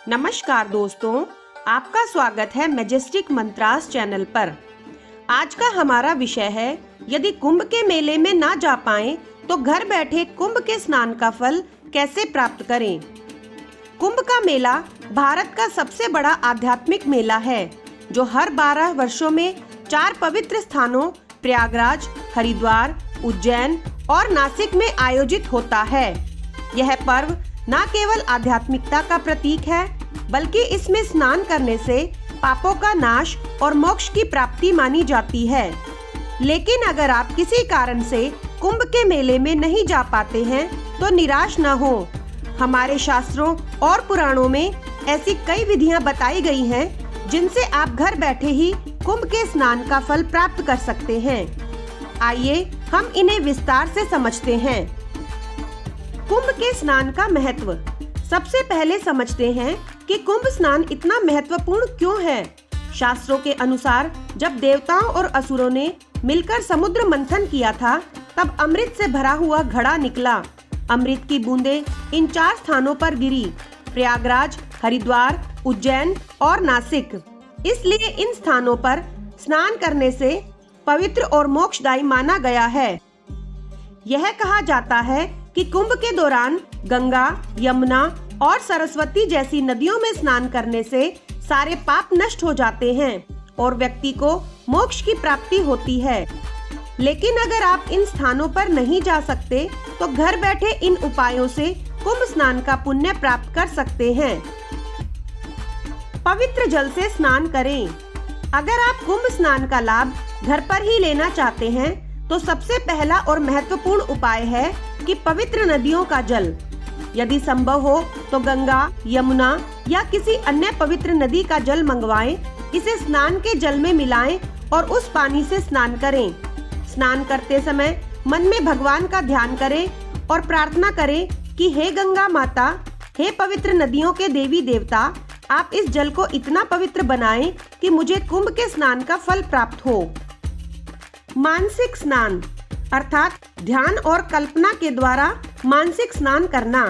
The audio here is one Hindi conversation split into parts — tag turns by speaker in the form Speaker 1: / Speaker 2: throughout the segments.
Speaker 1: नमस्कार दोस्तों, आपका स्वागत है मैजेस्टिक मंत्रास चैनल पर। आज का हमारा विषय है, यदि कुंभ के मेले में ना जा पाएं तो घर बैठे कुंभ के स्नान का फल कैसे प्राप्त करें। कुंभ का मेला भारत का सबसे बड़ा आध्यात्मिक मेला है, जो हर 12 वर्षों में 4 पवित्र स्थानों प्रयागराज, हरिद्वार, उज्जैन और नासिक में आयोजित होता है। यह पर्व न केवल आध्यात्मिकता का प्रतीक है, बल्कि इसमें स्नान करने से पापों का नाश और मोक्ष की प्राप्ति मानी जाती है। लेकिन अगर आप किसी कारण से कुंभ के मेले में नहीं जा पाते हैं तो निराश न हो। हमारे शास्त्रों और पुराणों में ऐसी कई विधियां बताई गई हैं, जिनसे आप घर बैठे ही कुंभ के स्नान का फल प्राप्त कर सकते हैं। आइए हम इन्हें विस्तार से समझते हैं। कुंभ के स्नान का महत्व। सबसे पहले समझते हैं कि कुंभ स्नान इतना महत्वपूर्ण क्यों है। शास्त्रों के अनुसार जब देवताओं और असुरों ने मिलकर समुद्र मंथन किया था, तब अमृत से भरा हुआ घड़ा निकला। अमृत की बूंदें इन 4 स्थानों पर गिरी: प्रयागराज, हरिद्वार, उज्जैन और नासिक। इसलिए इन स्थानों पर स्नान करने से पवित्र और मोक्षदायी माना गया है। यह कहा जाता है कि कुंभ के दौरान गंगा, यमुना और सरस्वती जैसी नदियों में स्नान करने से सारे पाप नष्ट हो जाते हैं और व्यक्ति को मोक्ष की प्राप्ति होती है। लेकिन अगर आप इन स्थानों पर नहीं जा सकते तो घर बैठे इन उपायों से कुंभ स्नान का पुण्य प्राप्त कर सकते हैं। पवित्र जल से स्नान करें। अगर आप कुंभ स्नान का लाभ घर पर ही लेना चाहते हैं तो सबसे पहला और महत्वपूर्ण उपाय है कि पवित्र नदियों का जल, यदि संभव हो तो गंगा, यमुना या किसी अन्य पवित्र नदी का जल मंगवाएं। इसे स्नान के जल में मिलाएं और उस पानी से स्नान करें। स्नान करते समय मन में भगवान का ध्यान करें और प्रार्थना करें कि हे गंगा माता, हे पवित्र नदियों के देवी देवता, आप इस जल को इतना पवित्र बनाएं कि मुझे कुंभ के स्नान का फल प्राप्त हो। मानसिक स्नान अर्थात ध्यान और कल्पना के द्वारा मानसिक स्नान करना।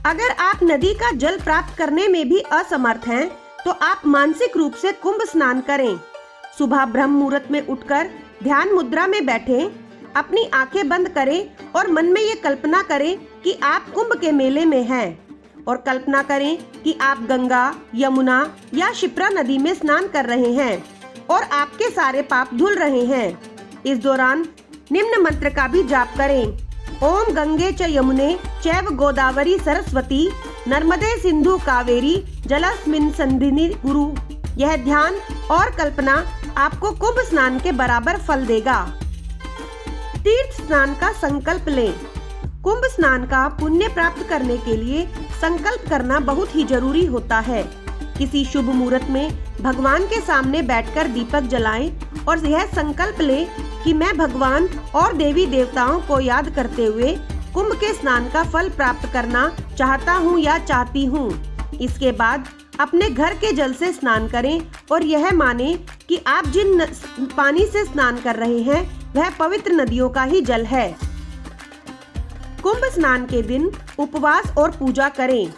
Speaker 1: अगर आप नदी का जल प्राप्त करने में भी असमर्थ हैं, तो आप मानसिक रूप से कुंभ स्नान करें। सुबह ब्रह्म मुहूर्त में उठकर ध्यान मुद्रा में बैठें, अपनी आंखें बंद करें और मन में ये कल्पना करें कि आप कुंभ के मेले में हैं, और कल्पना करें कि आप गंगा, यमुना या क्षिप्रा नदी में स्नान कर रहे हैं और आपके सारे पाप धुल रहे हैं। इस दौरान निम्न मंत्र का भी जाप करें: ओम गंगे च यमुने चैव गोदावरी सरस्वती नर्मदे सिंधु कावेरी जलस्मिन् सन्निधिं कुरु। यह ध्यान और कल्पना आपको कुंभ स्नान के बराबर फल देगा। तीर्थ स्नान का संकल्प लें। कुंभ स्नान का पुण्य प्राप्त करने के लिए संकल्प करना बहुत ही जरूरी होता है। किसी शुभ मुहूर्त में भगवान के सामने बैठकर दीपक जलाएं और यह संकल्प लें कि मैं भगवान और देवी देवताओं को याद करते हुए कुंभ के स्नान का फल प्राप्त करना चाहता हूँ या चाहती हूँ। इसके बाद अपने घर के जल से स्नान करें और यह माने कि आप जिन पानी से स्नान कर रहे हैं वह पवित्र नदियों का ही जल है। कुंभ स्नान के दिन उपवास और पूजा करें।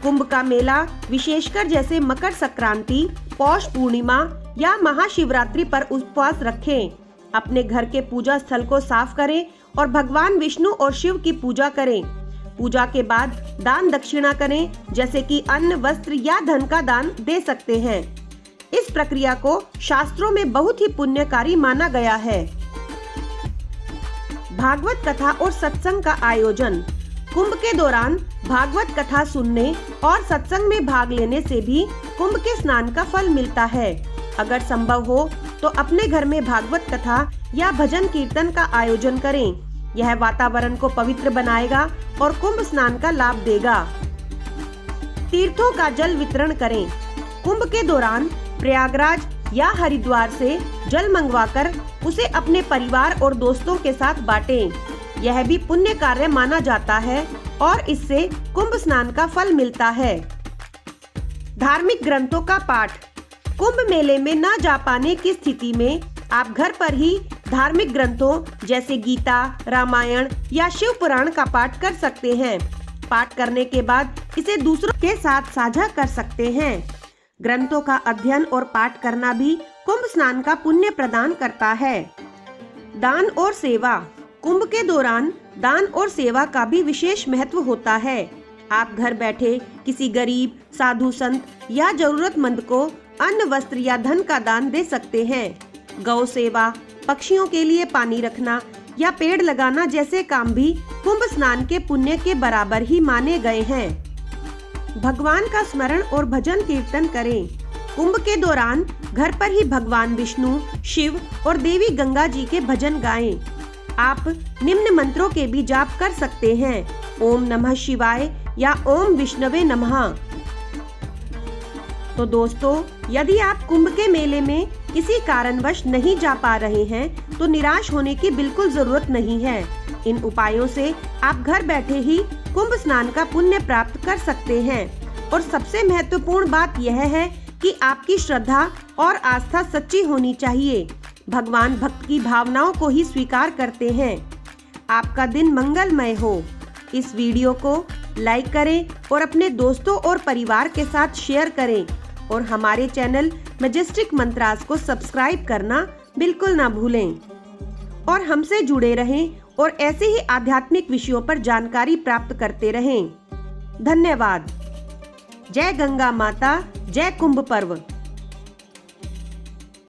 Speaker 1: कुंभ का मेला विशेषकर जैसे मकर संक्रांति, पौष पूर्णिमा या महाशिवरात्रि पर उपवास रखें। अपने घर के पूजा स्थल को साफ करें और भगवान विष्णु और शिव की पूजा करें। पूजा के बाद दान दक्षिणा करें, जैसे कि अन्न, वस्त्र या धन का दान दे सकते हैं। इस प्रक्रिया को शास्त्रों में बहुत ही पुण्यकारी माना गया है। भागवत कथा और सत्संग का आयोजन। कुंभ के दौरान भागवत कथा सुनने और सत्संग में भाग लेने से भी कुंभ के स्नान का फल मिलता है। अगर संभव हो तो अपने घर में भागवत कथा या भजन कीर्तन का आयोजन करें। यह वातावरण को पवित्र बनाएगा और कुंभ स्नान का लाभ देगा। तीर्थों का जल वितरण करें। कुंभ के दौरान प्रयागराज या हरिद्वार से जल मंगवाकर उसे अपने परिवार और दोस्तों के साथ बांटें। यह भी पुण्य कार्य माना जाता है और इससे कुंभ स्नान का फल मिलता है। धार्मिक ग्रंथों का पाठ। कुंभ मेले में न जा पाने की स्थिति में आप घर पर ही धार्मिक ग्रंथों जैसे गीता, रामायण या शिव पुराण का पाठ कर सकते हैं। पाठ करने के बाद इसे दूसरों के साथ साझा कर सकते हैं। ग्रंथों का अध्ययन और पाठ करना भी कुंभ स्नान का पुण्य प्रदान करता है। दान और सेवा। कुंभ के दौरान दान और सेवा का भी विशेष महत्व होता है। आप घर बैठे किसी गरीब, साधु संत या जरूरतमंद को अन्न, वस्त्र या धन का दान दे सकते हैं। गौ सेवा, पक्षियों के लिए पानी रखना या पेड़ लगाना जैसे काम भी कुंभ स्नान के पुण्य के बराबर ही माने गए हैं। भगवान का स्मरण और भजन कीर्तन करें। कुंभ के दौरान घर पर ही भगवान विष्णु, शिव और देवी गंगा जी के भजन गाएं। आप निम्न मंत्रों के भी जाप कर सकते हैं। ओम नमः शिवाय या ओम विष्णवे नमः। तो दोस्तों, यदि आप कुंभ के मेले में किसी कारणवश नहीं जा पा रहे हैं तो निराश होने की बिल्कुल जरूरत नहीं है। इन उपायों से आप घर बैठे ही कुंभ स्नान का पुण्य प्राप्त कर सकते हैं। और सबसे महत्वपूर्ण बात यह है कि आपकी श्रद्धा और आस्था सच्ची होनी चाहिए। भगवान भक्त की भावनाओं को ही स्वीकार करते हैं। आपका दिन मंगलमय हो। इस वीडियो को लाइक करें और अपने दोस्तों और परिवार के साथ शेयर करें और हमारे चैनल मैजेस्टिक मंत्रास को सब्सक्राइब करना बिल्कुल ना भूलें। और हमसे जुड़े रहें और ऐसे ही आध्यात्मिक विषयों पर जानकारी प्राप्त करते रहें। धन्यवाद। जय गंगा माता, जय कुंभ पर्व।